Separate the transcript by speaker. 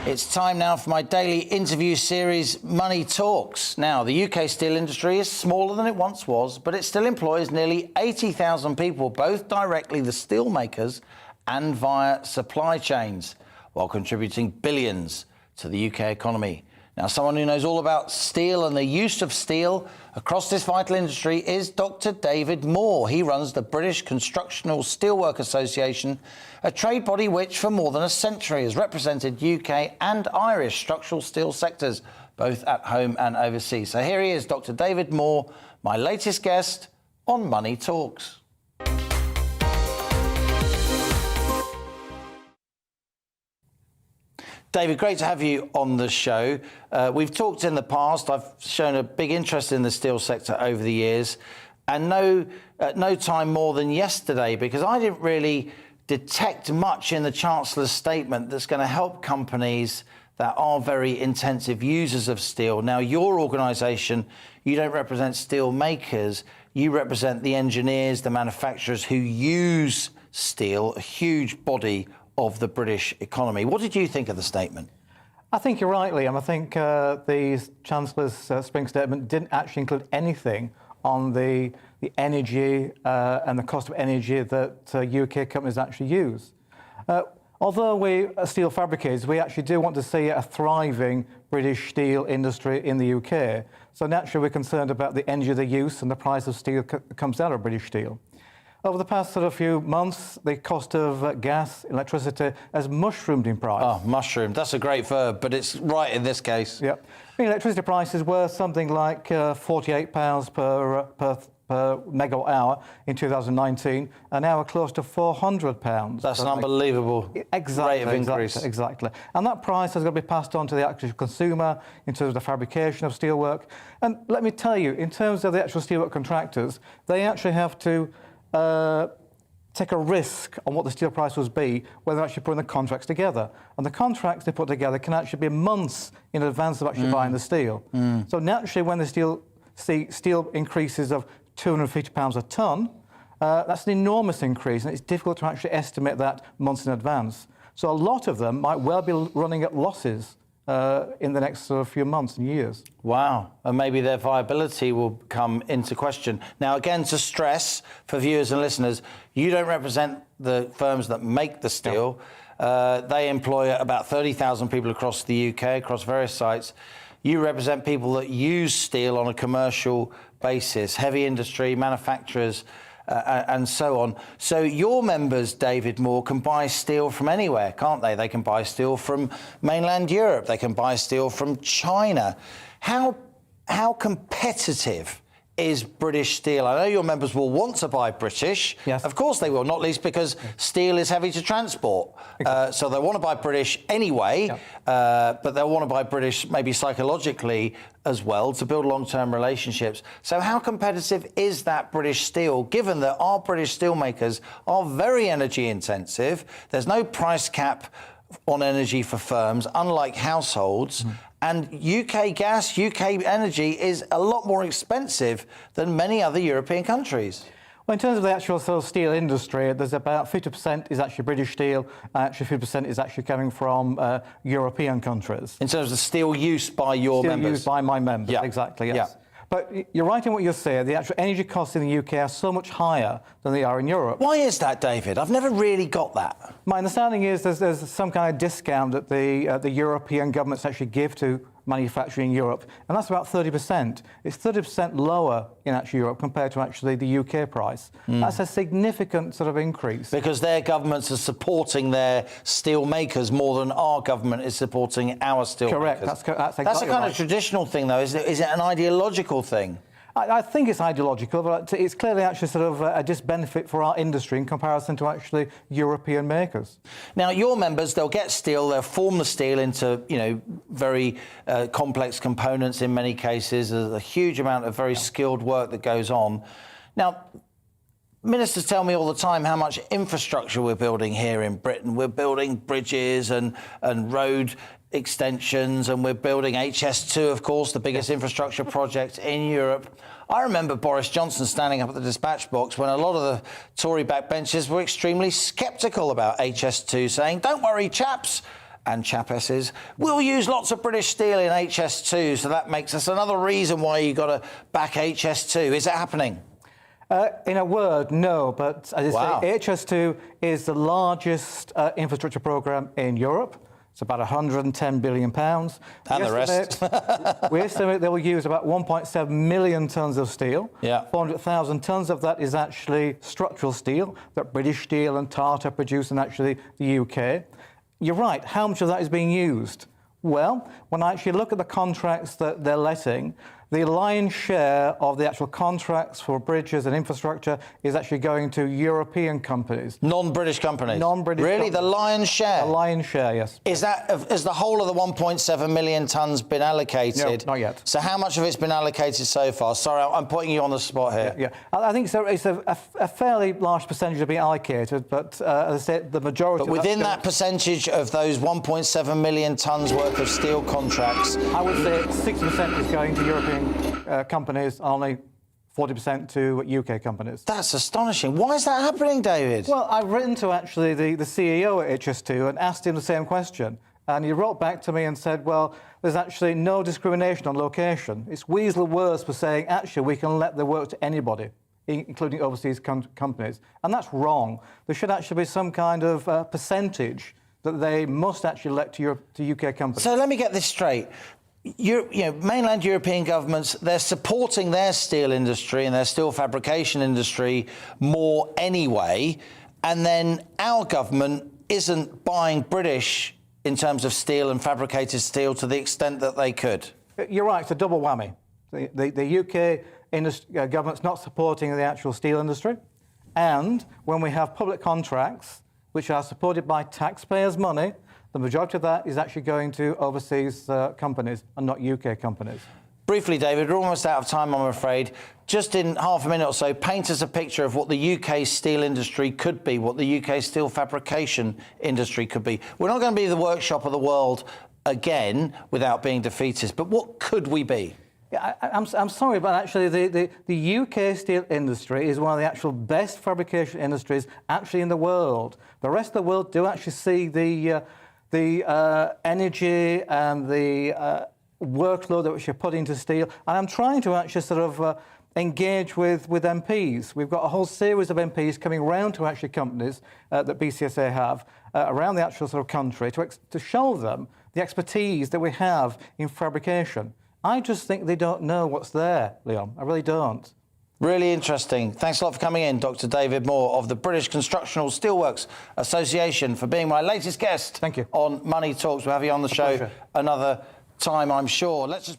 Speaker 1: It's time now for my daily interview series, Money Talks. Now, the UK steel industry is smaller than it once was, but it still employs nearly 80,000 people, both directly the steel makers and via supply chains, while contributing billions to the UK economy. Now, someone who knows all about steel and the use of steel across this vital industry is Dr. David Moore. He runs the British Constructional Steelwork Association, a trade body which for more than a century has represented UK and Irish structural steel sectors, both at home and overseas. So here he is, Dr. David Moore, my latest guest on Money Talks. David, great to have you on the show. We've talked in the past. I've shown a big interest in the steel sector over the years, and no time more than yesterday, because I didn't really detect much in the Chancellor's statement that's going to help companies that are very intensive users of steel. Now, your organisation, you don't represent steel makers, you represent the engineers, the manufacturers who use steel, a huge body of the British economy. What did you think of the statement?
Speaker 2: I think you're right, Liam. I think the Chancellor's spring statement didn't actually include anything on the energy and the cost of energy that UK companies actually use. Although we are steel fabricators, we actually do want to see a thriving British steel industry in the UK. So naturally, we're concerned about the energy they use and the price of steel that comes out of British steel. Over the past few months, the cost of gas, electricity has mushroomed in price.
Speaker 1: Oh, mushroomed. That's a great verb, but it's right in this case.
Speaker 2: Yep. I mean, electricity prices were something like £48 per megawatt hour in 2019, and now we're close to £400.
Speaker 1: That's an unbelievable rate of increase.
Speaker 2: Exactly. And that price has got to be passed on to the actual consumer in terms of the fabrication of steelwork. And let me tell you, in terms of the actual steelwork contractors, they actually have to take a risk on what the steel price will be when they're actually putting the contracts together. And the contracts they put together can actually be months in advance of actually buying the steel. So naturally, when the steel increases of £250 a tonne, that's an enormous increase, and it's difficult to actually estimate that months in advance. So a lot of them might well be running at losses in the next few months and years.
Speaker 1: Wow. And maybe their viability will come into question. Now, again, to stress for viewers and listeners, you don't represent the firms that make the steel. No. They employ about 30,000 people across the UK, across various sites. You represent people that use steel on a commercial basis, heavy industry, manufacturers, and so on. So your members, David Moore, can buy steel from anywhere, can't they? They can buy steel from mainland Europe. They can buy steel from China. How competitive is British steel? I know your members will want to buy British.
Speaker 2: Yes.
Speaker 1: Of course they will, not least because steel is heavy to transport. Exactly. So they want to buy British anyway, but they'll want to buy British maybe psychologically as well to build long-term relationships. So how competitive is that British steel, given that our British steelmakers are very energy intensive? There's no price cap on energy for firms, unlike households. And UK gas, UK energy is a lot more expensive than many other European countries.
Speaker 2: Well, in terms of the actual steel industry, there's about 50% is actually British steel, and actually 50% is actually coming from European countries.
Speaker 1: In terms of steel use by your members?
Speaker 2: Steel used by my members, exactly, yes. Yeah. But you're right in what you're saying. The actual energy costs in the UK are so much higher than they are in Europe.
Speaker 1: Why is that, David? I've never really got that.
Speaker 2: My understanding is there's some kind of discount that the European governments actually give to manufacturing in Europe, and that's about 30%. It's 30% lower in actually Europe compared to actually the UK price. That's a significant increase.
Speaker 1: Because their governments are supporting their steel makers more than our government is supporting our steel
Speaker 2: makers.
Speaker 1: Correct,
Speaker 2: that's exactly
Speaker 1: That's a kind of traditional thing, though, is it an ideological thing?
Speaker 2: I think it's ideological, but it's clearly actually a disbenefit for our industry in comparison to actually European makers.
Speaker 1: Now, your members, they'll get steel, they'll form the steel into, very complex components in many cases. There's a huge amount of very skilled work that goes on. Now, ministers tell me all the time how much infrastructure we're building here in Britain. We're building bridges and road extensions, and we're building HS2, of course, the biggest infrastructure project in Europe. I remember Boris Johnson standing up at the dispatch box when a lot of the Tory backbenchers were extremely sceptical about HS2, saying, "Don't worry, chaps, and Chapesses. We'll use lots of British steel in HS2, so that makes us another reason why you've got to back HS2. Is it happening?
Speaker 2: In a word, no, but as I
Speaker 1: Wow.
Speaker 2: say, HS2 is the largest infrastructure programme in Europe. It's about £110 billion.
Speaker 1: And the rest.
Speaker 2: We estimate they will use about 1.7 million tonnes of steel.
Speaker 1: Yeah.
Speaker 2: 400,000 tonnes of that is actually structural steel that British Steel and Tata produce in actually the UK. You're right, how much of that is being used? Well, when I actually look at the contracts that they're letting, the lion's share of the actual contracts for bridges and infrastructure is actually going to European companies.
Speaker 1: Non-British companies?
Speaker 2: Non-British
Speaker 1: Really?
Speaker 2: companies.
Speaker 1: The lion's share?
Speaker 2: The lion's share, yes.
Speaker 1: Is the whole of the 1.7 million tonnes been allocated?
Speaker 2: No, not yet.
Speaker 1: So how much of it's been allocated so far? Sorry, I'm putting you on the spot here.
Speaker 2: Yeah. I think it's a fairly large percentage to be allocated, but as I said, the majority...
Speaker 1: But within that percentage of those 1.7 million tonnes worth of steel contracts...
Speaker 2: I would say 60% is going to European companies, only 40% to UK companies.
Speaker 1: That's astonishing. Why is that happening, David?
Speaker 2: Well, I've written to actually the CEO at HS2 and asked him the same question. And he wrote back to me and said, well, there's actually no discrimination on location. It's weasel words for saying, actually, we can let the work to anybody, including overseas companies. And that's wrong. There should actually be some kind of percentage that they must actually let to UK companies.
Speaker 1: So let me get this straight. Mainland European governments, they're supporting their steel industry and their steel fabrication industry more anyway, and then our government isn't buying British in terms of steel and fabricated steel to the extent that they could.
Speaker 2: You're right, it's a double whammy. The UK government's not supporting the actual steel industry, and when we have public contracts which are supported by taxpayers' money, the majority of that is actually going to overseas companies and not UK companies.
Speaker 1: Briefly, David, we're almost out of time, I'm afraid. Just in half a minute or so, paint us a picture of what the UK steel industry could be, what the UK steel fabrication industry could be. We're not going to be the workshop of the world again without being defeatist, but what could we be?
Speaker 2: Yeah, I'm sorry, but actually the UK steel industry is one of the actual best fabrication industries actually in the world. The rest of the world do actually see the energy and the workload that we should put into steel. And I'm trying to actually sort of engage with MPs. We've got a whole series of MPs coming round to actually companies that BCSA have around the actual sort of country to show them the expertise that we have in fabrication. I just think they don't know what's there, Leon. I really don't.
Speaker 1: Really interesting. Thanks a lot for coming in, Dr. David Moore of the British Constructional Steelworks Association, for being my latest guest.
Speaker 2: Thank you.
Speaker 1: On Money Talks. We'll have you on the show another time, I'm sure. Let's just...